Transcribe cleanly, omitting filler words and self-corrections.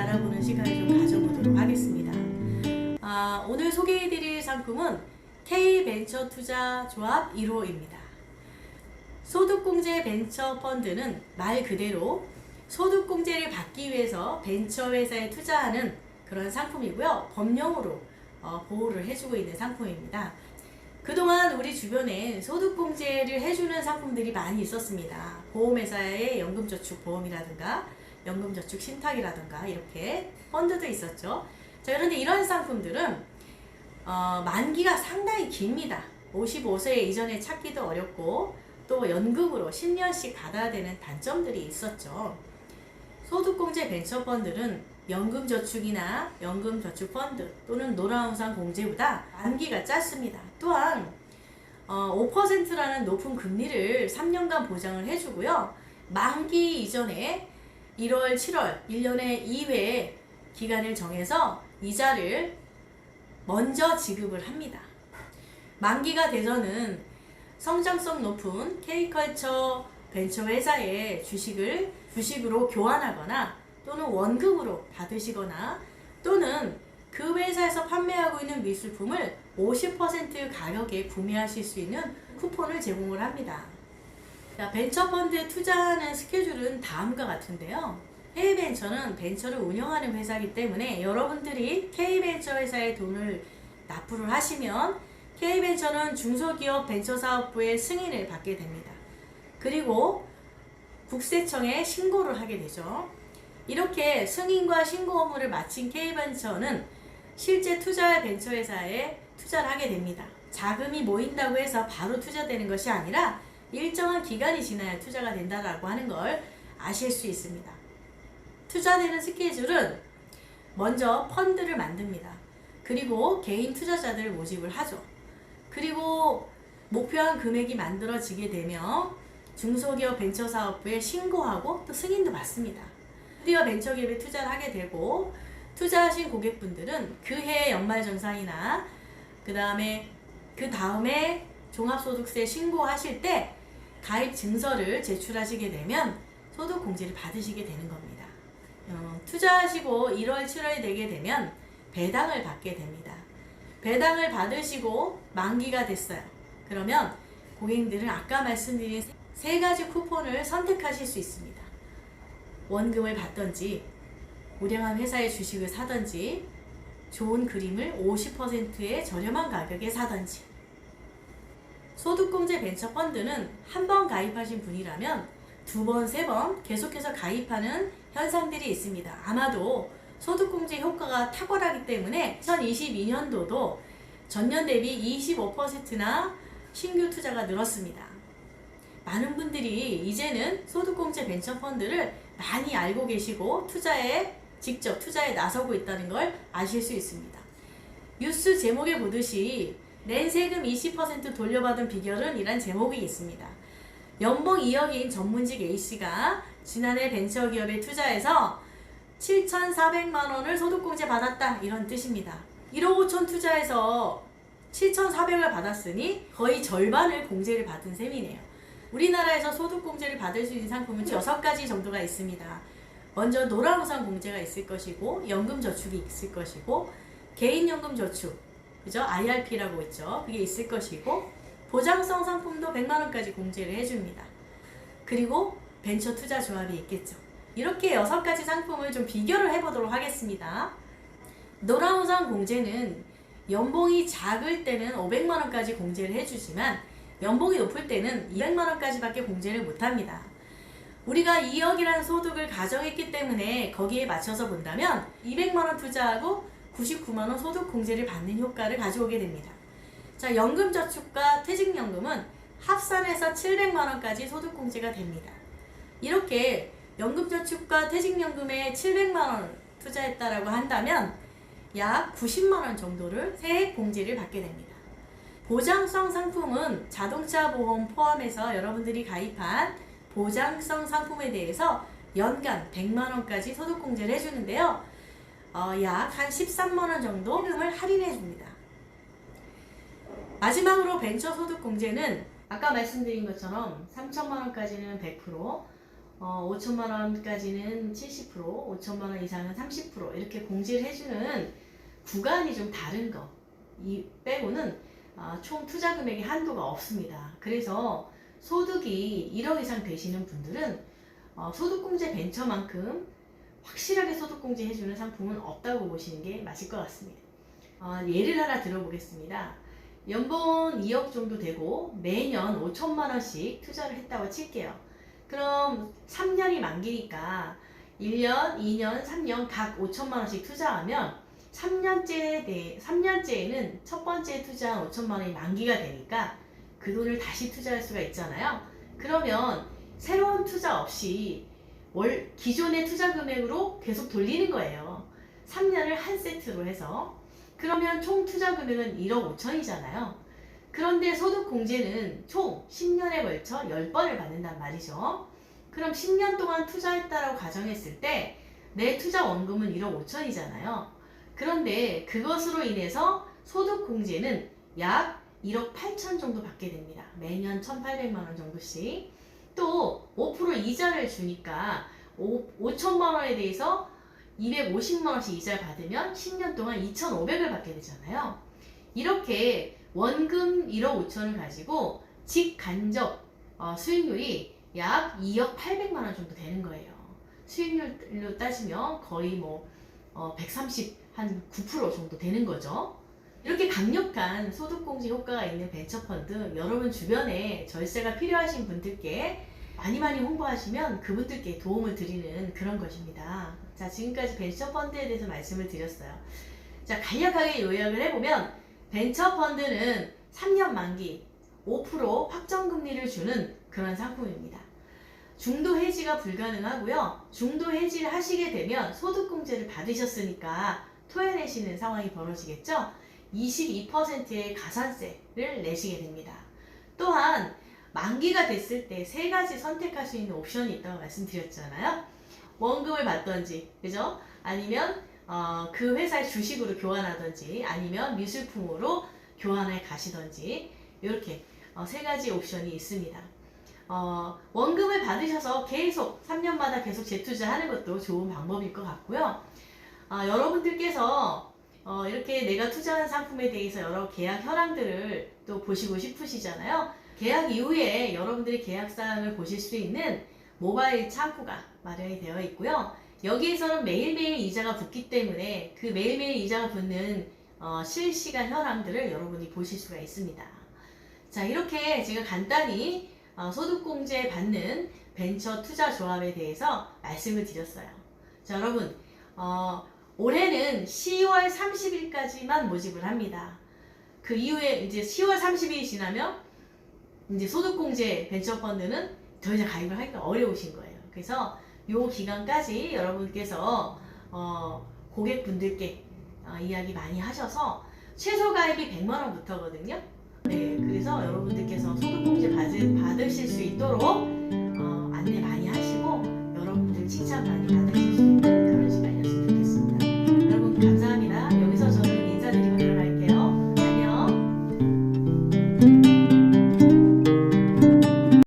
알아보는 시간을 좀 가져보도록 하겠습니다. 오늘 소개해드릴 상품은 K벤처투자조합 1호입니다. 소득공제 벤처 펀드는 말 그대로 소득공제를 받기 위해서 벤처회사에 투자하는 그런 상품이고요. 법령으로 보호를 해주고 있는 상품입니다. 그동안 우리 주변에 소득공제를 해주는 상품들이 많이 있었습니다. 보험회사의 연금저축보험이라든가 연금저축신탁이라든가 이렇게 펀드도 있었죠. 자, 그런데 이런 상품들은 만기가 상당히 깁니다. 55세 이전에 찾기도 어렵고 또 연금으로 10년씩 받아야 되는 단점들이 있었죠. 소득공제 벤처펀드는 연금저축이나 연금저축펀드 또는 노란우산 공제보다 만기가 짧습니다. 또한 5%라는 높은 금리를 3년간 보장을 해주고요. 만기 이전에 1월, 7월 1년에 2회 기간을 정해서 이자를 먼저 지급을 합니다. 만기가 돼서는 성장성 높은 K컬처 벤처회사의 주식으로 교환하거나 또는 원금으로 받으시거나 또는 그 회사에서 판매하고 있는 미술품을 50% 가격에 구매하실 수 있는 쿠폰을 제공을 합니다. 벤처펀드에 투자하는 스케줄은 다음과 같은데요. K벤처는 벤처를 운영하는 회사이기 때문에 여러분들이 K벤처 회사에 돈을 납부를 하시면 K벤처는 중소기업 벤처사업부의 승인을 받게 됩니다. 그리고 국세청에 신고를 하게 되죠. 이렇게 승인과 신고 업무를 마친 K벤처는 실제 투자할 벤처회사에 투자를 하게 됩니다. 자금이 모인다고 해서 바로 투자되는 것이 아니라 일정한 기간이 지나야 투자가 된다고 하는 걸 아실 수 있습니다. 투자되는 스케줄은 먼저 펀드를 만듭니다. 그리고 개인 투자자들을 모집을 하죠. 그리고 목표한 금액이 만들어지게 되면 중소기업 벤처사업부에 신고하고 또 승인도 받습니다. 드디어 벤처기업에 투자를 하게 되고 투자하신 고객분들은 그해 연말정산이나 그 다음에 종합소득세 신고하실 때 가입 증서를 제출하시게 되면 소득공제를 받으시게 되는 겁니다. 투자하시고 1월, 7월이 되게 되면 배당을 받게 됩니다. 배당을 받으시고 만기가 됐어요. 그러면 고객님들은 아까 말씀드린 세 가지 쿠폰을 선택하실 수 있습니다. 원금을 받던지 우량한 회사의 주식을 사던지 좋은 그림을 50%의 저렴한 가격에 사던지. 소득공제 벤처펀드는 한 번 가입하신 분이라면 두 번, 세 번 계속해서 가입하는 현상들이 있습니다. 아마도 소득공제 효과가 탁월하기 때문에 2022년도도 전년 대비 25%나 신규 투자가 늘었습니다. 많은 분들이 이제는 소득공제 벤처펀드를 많이 알고 계시고 직접 투자에 나서고 있다는 걸 아실 수 있습니다. 뉴스 제목에 보듯이 낸 세금 20% 돌려받은 비결은 이란 제목이 있습니다. 연봉 2억인 전문직 A씨가 지난해 벤처기업에 투자해서 7,400만 원을 소득공제 받았다, 이런 뜻입니다. 1억 5천 투자해서 7,400을 받았으니 거의 절반을 공제를 받은 셈이네요. 우리나라에서 소득공제를 받을 수 있는 상품은 6가지 정도가 있습니다. 먼저 노란우산 공제가 있을 것이고 연금저축이 있을 것이고 개인연금저축, 그죠? IRP라고 있죠. 그게 있을 것이고 보장성 상품도 100만원까지 공제를 해줍니다. 그리고 벤처투자조합이 있겠죠. 이렇게 6가지 상품을 좀 비교를 해보도록 하겠습니다. 노란우산 공제는 연봉이 작을 때는 500만원까지 공제를 해주지만 연봉이 높을 때는 200만원까지 밖에 공제를 못합니다. 우리가 2억이라는 소득을 가정했기 때문에 거기에 맞춰서 본다면 200만원 투자하고 99만원 소득 공제를 받는 효과를 가져오게 됩니다. 자, 연금저축과 퇴직연금은 합산해서 700만원까지 소득 공제가 됩니다. 이렇게 연금저축과 퇴직연금에 700만원 투자했다라고 한다면 약 90만원 정도를 세액 공제를 받게 됩니다. 보장성 상품은 자동차 보험 포함해서 여러분들이 가입한 보장성 상품에 대해서 연간 100만원까지 소득공제를 해주는데요. 약 한 13만원 정도 세금을 할인해 줍니다. 마지막으로 벤처 소득공제는 아까 말씀드린 것처럼 3천만원까지는 100%, 5천만 원까지는 70%, 5천만 원 이상은 30% 이렇게 공지를 해주는 구간이 좀 다른 거 이 빼고는 총 투자 금액의 한도가 없습니다. 그래서 소득이 1억 이상 되시는 분들은 소득공제 벤처만큼 확실하게 소득공제 해주는 상품은 없다고 보시는 게 맞을 것 같습니다. 예를 하나 들어보겠습니다. 연봉 2억 정도 되고 매년 5천만 원씩 투자를 했다고 칠게요. 그럼 3년이 만기니까 1년, 2년, 3년 각 5천만 원씩 투자하면 3년째에는 첫 번째 투자한 5천만 원이 만기가 되니까 그 돈을 다시 투자할 수가 있잖아요. 그러면 새로운 투자 없이 기존의 투자 금액으로 계속 돌리는 거예요. 3년을 한 세트로 해서. 그러면 총 투자 금액은 1억 5천이잖아요. 그런데 소득공제는 총 10년에 걸쳐 10번을 받는단 말이죠. 그럼 10년 동안 투자했다라고 가정했을 때 내 투자 원금은 1억 5천이잖아요. 그런데 그것으로 인해서 소득공제는 약 1억 8천 정도 받게 됩니다. 매년 1,800만 원 정도씩. 또 5% 이자를 주니까 5천만 원에 대해서 250만 원씩 이자를 받으면 10년 동안 2,500을 받게 되잖아요. 이렇게 원금 1억 5천을 가지고 직간접 수익률이 약 2억 800만 원 정도 되는 거예요. 수익률로 따지면 거의 130, 한 9% 정도 되는 거죠. 이렇게 강력한 소득공제 효과가 있는 벤처펀드, 여러분 주변에 절세가 필요하신 분들께 많이 홍보하시면 그분들께 도움을 드리는 그런 것입니다. 자, 지금까지 벤처펀드에 대해서 말씀을 드렸어요. 자, 간략하게 요약을 해보면 벤처펀드는 3년 만기 5% 확정금리를 주는 그런 상품입니다. 중도 해지가 불가능하고요. 중도 해지를 하시게 되면 소득공제를 받으셨으니까 토해내시는 상황이 벌어지겠죠. 22%의 가산세를 내시게 됩니다. 또한 만기가 됐을 때 세 가지 선택할 수 있는 옵션이 있다고 말씀드렸잖아요. 원금을 받던지, 그죠? 아니면 그 회사의 주식으로 교환하던지, 아니면 미술품으로 교환을 가시던지, 이렇게 세 가지 옵션이 있습니다. 원금을 받으셔서 계속 3년마다 계속 재투자하는 것도 좋은 방법일 것 같고요. 여러분들께서 이렇게 내가 투자한 상품에 대해서 여러 계약 현황들을 또 보시고 싶으시잖아요. 계약 이후에 여러분들이 계약사항을 보실 수 있는 모바일 창구가 마련이 되어 있고요. 여기에서는 매일매일 이자가 붙기 때문에 그 매일매일 이자가 붙는 실시간 현황들을 여러분이 보실 수가 있습니다. 자, 이렇게 제가 간단히 소득공제 받는 벤처 투자 조합에 대해서 말씀을 드렸어요. 자, 여러분, 올해는 10월 30일까지만 모집을 합니다. 그 이후에 이제 10월 30일이 지나면 이제 소득공제 벤처펀드는 더 이상 가입을 하기가 어려우신 거예요. 그래서 요 기간까지 여러분께서 고객분들께 이야기 많이 하셔서 최소 가입이 100만 원부터거든요. 네, 그래서 여러분들께서 소득공제 받으실 수 있도록 안내 많이 하시고 여러분들 칭찬 많이 받으세요.